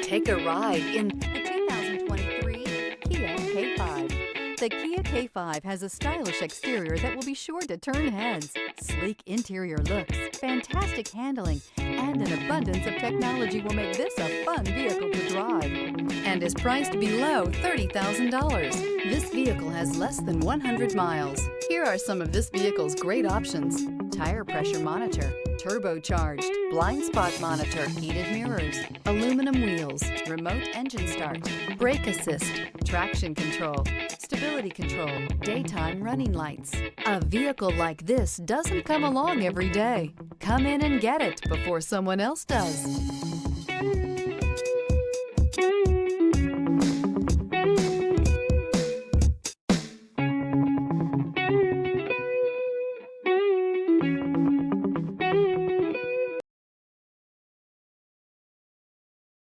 Take a ride in the 2023 Kia K5. The Kia K5 has a stylish exterior that will be sure to turn heads. Sleek interior looks, fantastic handling, and an abundance of technology will make this a fun vehicle to drive, and is priced below $30,000. This vehicle has less than 100 miles. Here are some of this vehicle's great options: tire pressure monitor, turbocharged, blind spot monitor, heated mirrors, aluminum wheels, remote engine start, brake assist, traction control, stability control, daytime running lights. A vehicle like this doesn't come along every day. Come in and get it before someone else does.